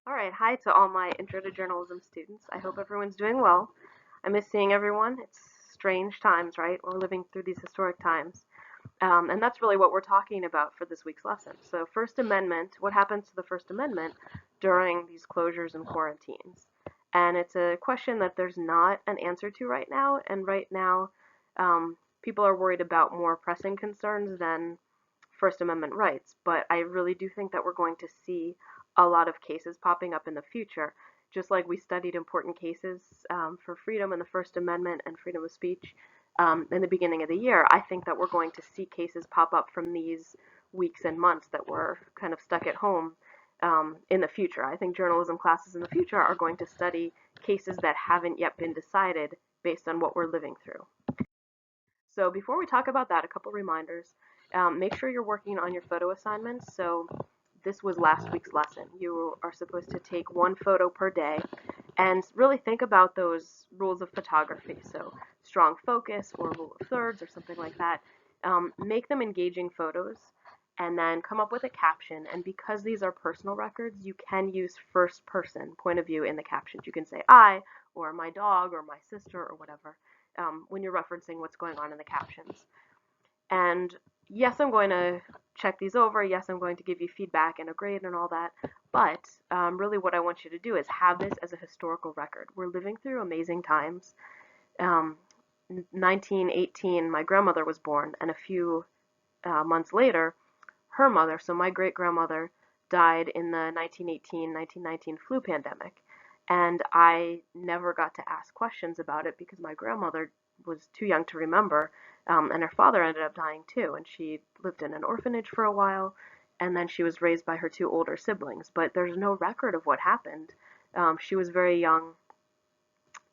All right, hi to all my Intro to Journalism students. I hope everyone's doing well. I miss seeing everyone. It's strange times, right? We're living through these historic times. And that's really what we're talking about for this week's lesson. So, First Amendment, what happens to the First Amendment during these closures and quarantines? And it's a question that there's not an answer to right now. And right now, people are worried about more pressing concerns than First Amendment rights, but I really do think that we're going to see a lot of cases popping up in the future. Just like we studied important cases for freedom and the First Amendment and freedom of speech in the beginning of the year, I think that we're going to see cases pop up from these weeks and months that we're kind of stuck at home in the future. I think journalism classes in the future are going to study cases that haven't yet been decided based on what we're living through. So before we talk about that, a couple reminders. Make sure you're working on your photo assignments. So this was last week's lesson. You are supposed to take one photo per day and really think about those rules of photography. So strong focus or rule of thirds or something like that. Make them engaging photos and then come up with a caption. And because these are personal records, you can use first person point of view in the captions. You can say I or my dog or my sister or whatever when you're referencing what's going on in the captions. And yes, I'm going to check these over. Yes, I'm going to give you feedback and a grade and all that. But really, what I want you to do is have this as a historical record. We're living through amazing times. Um, 1918, my grandmother was born, and a few months later, her mother, so my great grandmother, died in the 1918-1919 flu pandemic. And I never got to ask questions about it because my grandmother was too young to remember, and her father ended up dying too. And she lived in an orphanage for a while, and then she was raised by her two older siblings. But there's no record of what happened. She was very young.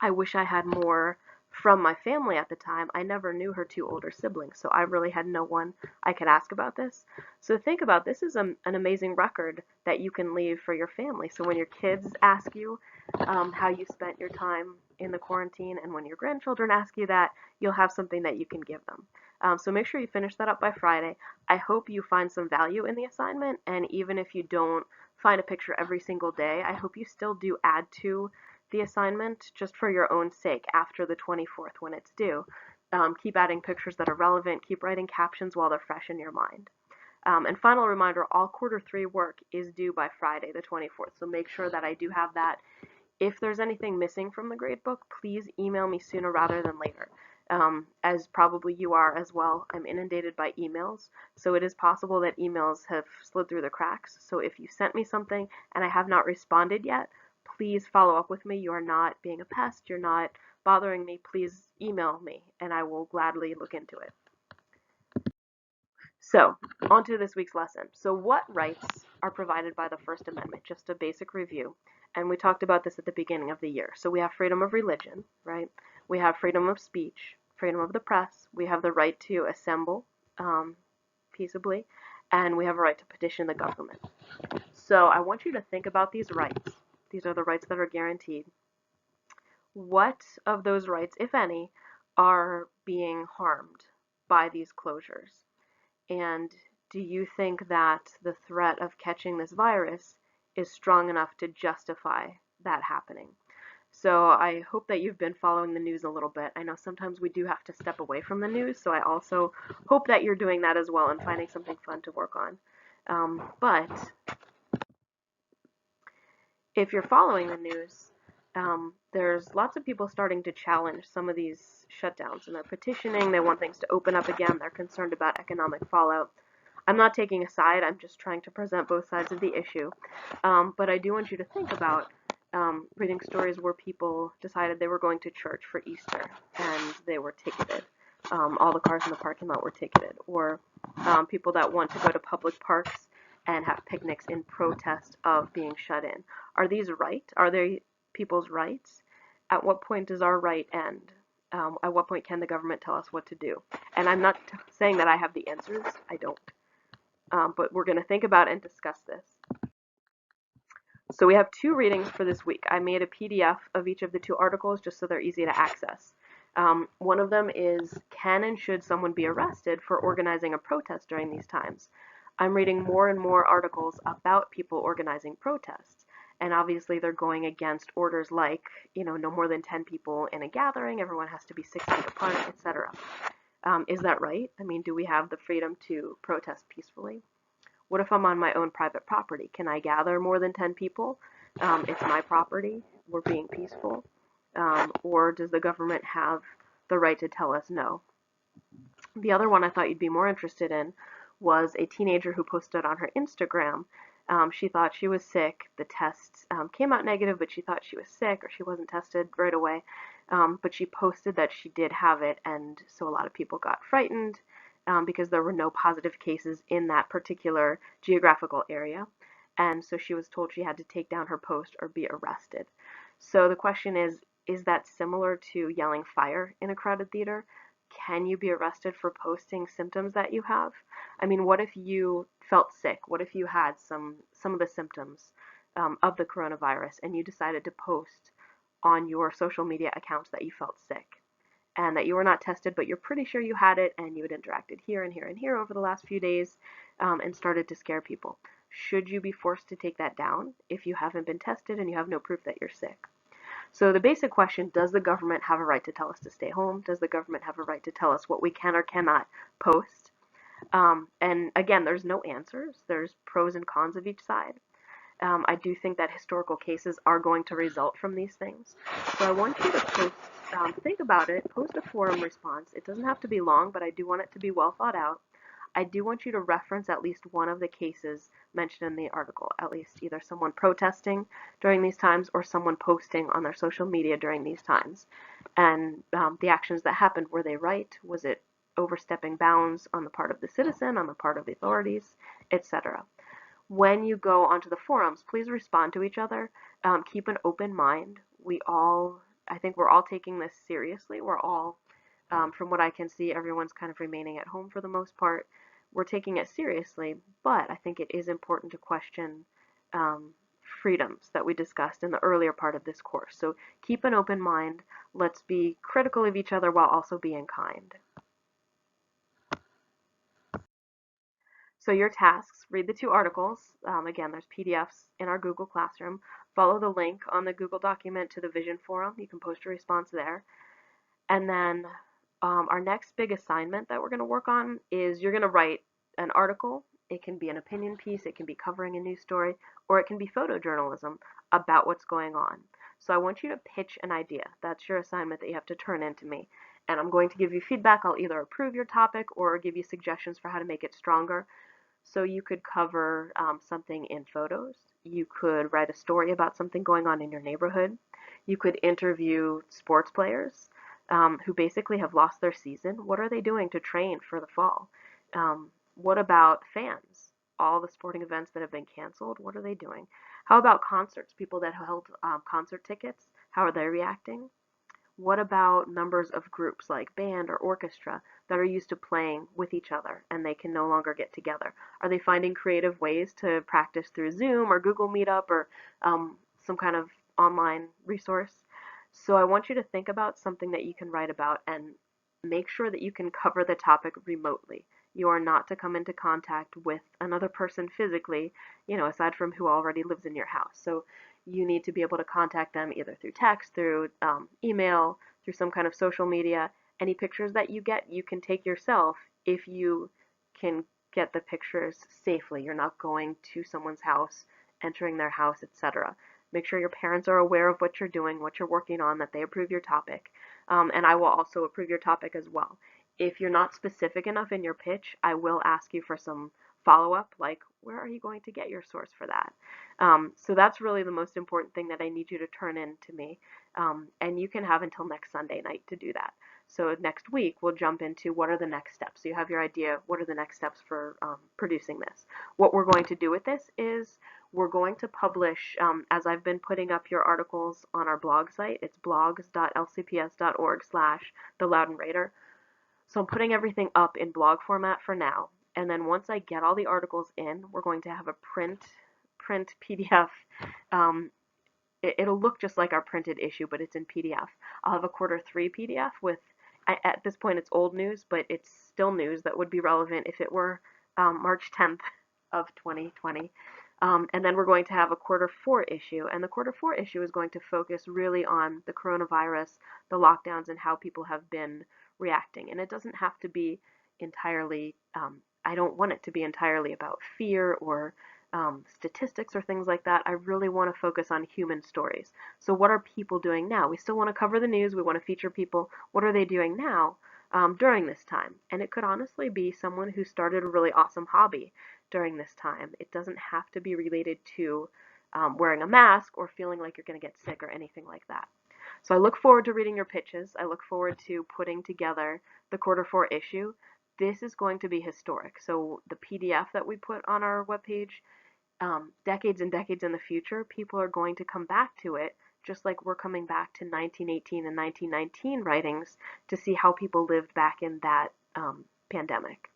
I wish I had more from my family at the time. I never knew her two older siblings, so I really had no one I could ask about this. So think about this is an amazing record that you can leave for your family. So when your kids ask you how you spent your time in the quarantine, and when your grandchildren ask you that, you'll have something that you can give them. So make sure you finish that up by Friday. I hope you find some value in the assignment, and even if you don't find a picture every single day, I hope you still do add to the assignment just for your own sake after the 24th when it's due. Keep adding pictures that are relevant, keep writing captions while they're fresh in your mind. And final reminder, all quarter three work is due by Friday, the 24th, so make sure that I do have that. If there's anything missing from the gradebook, please email me sooner rather than later. As probably you are as well, I'm inundated by emails, so it is possible that emails have slid through the cracks. So if you sent me something and I have not responded yet, please follow up with me. You are not being a pest, you're not bothering me. Please email me and I will gladly look into it. So, on to this week's lesson. So, what rights are provided by the First Amendment? Just a basic review. And we talked about this at the beginning of the year. So, we have freedom of religion, right? We have freedom of speech, freedom of the press. We have the right to assemble peaceably, and we have a right to petition the government. So, I want you to think about these rights. These are the rights that are guaranteed. What of those rights, if any, are being harmed by these closures? And do you think that the threat of catching this virus is strong enough to justify that happening? So I hope that you've been following the news a little bit. I know sometimes we do have to step away from the news, so I also hope that you're doing that as well and finding something fun to work on. But if you're following the news, there's lots of people starting to challenge some of these shutdowns, and they're petitioning. They want things to open up again. They're concerned about economic fallout. I'm not taking a side. I'm just trying to present both sides of the issue. But I do want you to think about reading stories where people decided they were going to church for Easter and they were ticketed. All the cars in the parking lot were ticketed. Or people that want to go to public parks and have picnics in protest of being shut in. Are these right? Are they people's rights? At what point does our right end? At what point can the government tell us what to do? And I'm not saying that I have the answers. I don't. But we're going to think about and discuss this. So we have two readings for this week. I made a PDF of each of the two articles just so they're easy to access. One of them is, can and should someone be arrested for organizing a protest during these times? I'm reading more and more articles about people organizing protests. And obviously they're going against orders like, no more than 10 people in a gathering, everyone has to be 6 feet apart, etc. Is that right? I mean, do we have the freedom to protest peacefully? What if I'm on my own private property? Can I gather more than 10 people? It's my property. We're being peaceful. Or does the government have the right to tell us no? The other one I thought you'd be more interested in was a teenager who posted on her Instagram. She thought she was sick. The test came out negative, but she thought she was sick or she wasn't tested right away. But she posted that she did have it, and so a lot of people got frightened because there were no positive cases in that particular geographical area. And so she was told she had to take down her post or be arrested. So the question is that similar to yelling fire in a crowded theater? Can you be arrested for posting symptoms that you have? I mean, what if you felt sick? What if you had some of the symptoms of the coronavirus and you decided to post on your social media accounts that you felt sick and that you were not tested, but you're pretty sure you had it and you had interacted here and here and here over the last few days and started to scare people? Should you be forced to take that down if you haven't been tested and you have no proof that you're sick? So the basic question, does the government have a right to tell us to stay home? Does the government have a right to tell us what we can or cannot post? And again, there's no answers. There's pros and cons of each side. I do think that historical cases are going to result from these things. So I want you to post, think about it, post a forum response. It doesn't have to be long, but I do want it to be well thought out. I do want you to reference at least one of the cases mentioned in the article, at least either someone protesting during these times or someone posting on their social media during these times. And the actions that happened, were they right? Was it overstepping bounds on the part of the citizen, on the part of the authorities, etc.? When you go onto the forums, please respond to each other. Keep an open mind. I think we're all taking this seriously. We're all, from what I can see, everyone's kind of remaining at home for the most part. We're taking it seriously, but I think it is important to question freedoms that we discussed in the earlier part of this course. So keep an open mind. Let's be critical of each other while also being kind. So your tasks, read the 2 articles. Again, there's PDFs in our Google Classroom. Follow the link on the Google document to the Vision Forum. You can post a response there. And then our next big assignment that we're going to work on is you're going to write an article. It can be an opinion piece, it can be covering a news story, or it can be photojournalism about what's going on. So I want you to pitch an idea. That's your assignment that you have to turn in to me. And I'm going to give you feedback. I'll either approve your topic or give you suggestions for how to make it stronger. So you could cover something in photos. You could write a story about something going on in your neighborhood. You could interview sports players who basically have lost their season. What are they doing to train for the fall? What about fans? All the sporting events that have been canceled, what are they doing? How about concerts? People that held concert tickets, how are they reacting? What about members of groups like band or orchestra that are used to playing with each other and they can no longer get together? Are they finding creative ways to practice through Zoom or Google Meetup or some kind of online resource? So I want you to think about something that you can write about and make sure that you can cover the topic remotely. You are not to come into contact with another person physically, aside from who already lives in your house. So you need to be able to contact them either through text, through email, through some kind of social media. Any pictures that you get, you can take yourself if you can get the pictures safely. You're not going to someone's house, entering their house, etc. Make sure your parents are aware of what you're doing, what you're working on, that they approve your topic. And I will also approve your topic as well. If you're not specific enough in your pitch, I will ask you for some follow-up, like where are you going to get your source for that? So that's really the most important thing that I need you to turn in to me. And you can have until next Sunday night to do that. So next week, we'll jump into what are the next steps. So you have your idea, what are the next steps for producing this. What we're going to do with this is we're going to publish, as I've been putting up your articles on our blog site, it's blogs.lcps.org/The Loudoun Raider. So I'm putting everything up in blog format for now. And then once I get all the articles in, we're going to have a print PDF. It'll look just like our printed issue, but it's in PDF. I'll have a Q3 PDF with, at this point it's old news, but it's still news that would be relevant if it were March 10th of 2020. And then we're going to have a Q4 issue, and the Q4 issue is going to focus really on the coronavirus, the lockdowns, and how people have been reacting. And it doesn't have to be entirely, I don't want it to be entirely about fear or statistics or things like that. I really want to focus on human stories. So, what are people doing now? We still want to cover the news, we want to feature people. What are they doing now during this time? And it could honestly be someone who started a really awesome hobby during this time. It doesn't have to be related to wearing a mask or feeling like you're going to get sick or anything like that. So I look forward to reading your pitches. I look forward to putting together the Q4 issue. This is going to be historic. So the PDF that we put on our webpage, decades and decades in the future, people are going to come back to it, just like we're coming back to 1918 and 1919 writings to see how people lived back in that pandemic.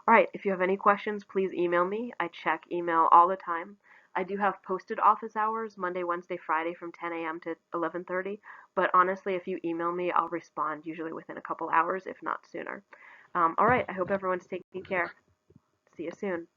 All right, if you have any questions, please email me. I check email all the time. I do have posted office hours Monday, Wednesday, Friday from 10 a.m. to 11:30, but honestly, if you email me, I'll respond usually within a couple hours, if not sooner. All right, I hope everyone's taking care. See you soon.